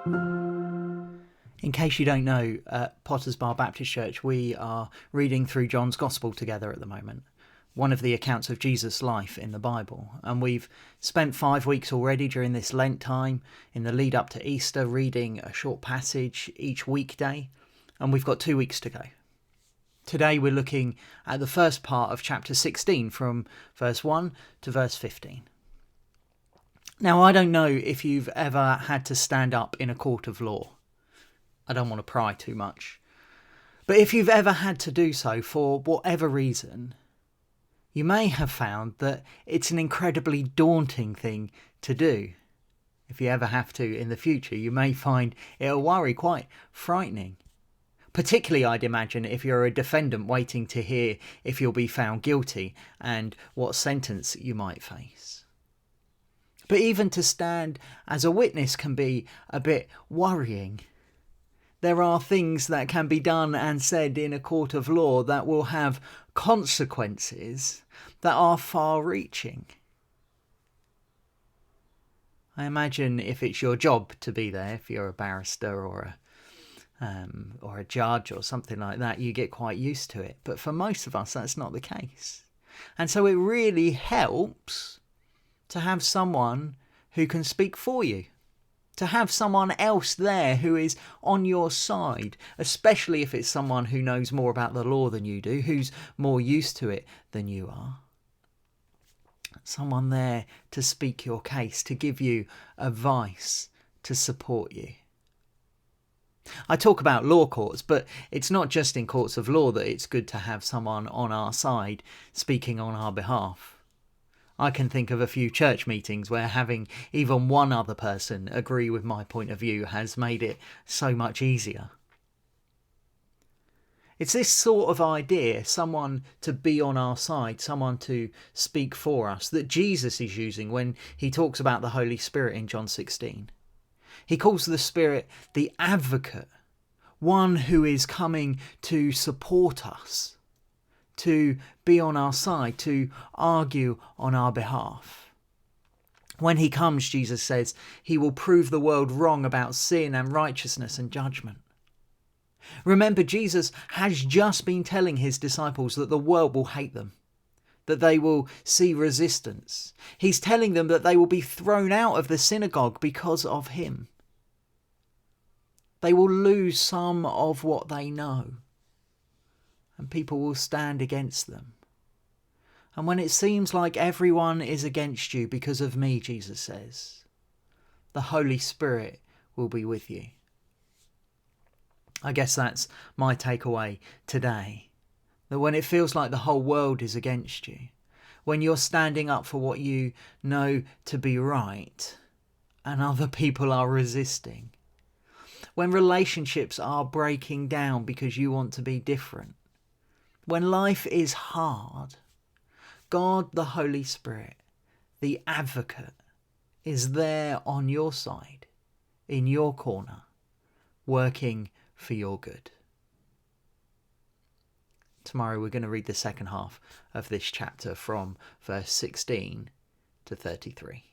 In case you don't know, at Potters Bar Baptist Church, we are reading through John's Gospel together at the moment, one of the accounts of Jesus' life in the Bible. And we've spent 5 weeks already during this Lent time, in the lead up to Easter, reading a short passage each weekday, and we've got 2 weeks to go. Today we're looking at the first part of chapter 16, from verse 1 to verse 15. Now, I don't know if you've ever had to stand up in a court of law. I don't want to pry too much. But if you've ever had to do so for whatever reason, you may have found that it's an incredibly daunting thing to do. If you ever have to in the future, you may find it a worry, quite frightening. Particularly, I'd imagine, if you're a defendant waiting to hear if you'll be found guilty and what sentence you might face. But even to stand as a witness can be a bit worrying. There are things that can be done and said in a court of law that will have consequences that are far-reaching. I imagine if it's your job to be there, if you're a barrister or a judge or something like that, you get quite used to it. But for most of us, that's not the case. And so it really helps to have someone who can speak for you. To have someone else there who is on your side, especially if it's someone who knows more about the law than you do, who's more used to it than you are. Someone there to speak your case, to give you advice, to support you. I talk about law courts, but it's not just in courts of law that it's good to have someone on our side speaking on our behalf. I can think of a few church meetings where having even one other person agree with my point of view has made it so much easier. It's this sort of idea, someone to be on our side, someone to speak for us, that Jesus is using when he talks about the Holy Spirit in John 16. He calls the Spirit the advocate, one who is coming to support us, to be on our side, to argue on our behalf. When he comes, Jesus says, he will prove the world wrong about sin and righteousness and judgment. Remember, Jesus has just been telling his disciples that the world will hate them, that they will see resistance. He's telling them that they will be thrown out of the synagogue because of him. They will lose some of what they know, and people will stand against them. And when it seems like everyone is against you because of me, Jesus says, the Holy Spirit will be with you. I guess that's my takeaway today, that when it feels like the whole world is against you, when you're standing up for what you know to be right and other people are resisting, when relationships are breaking down because you want to be different, when life is hard, God, the Holy Spirit, the advocate, is there on your side, in your corner, working for your good. Tomorrow we're going to read the second half of this chapter from verse 16 to 33.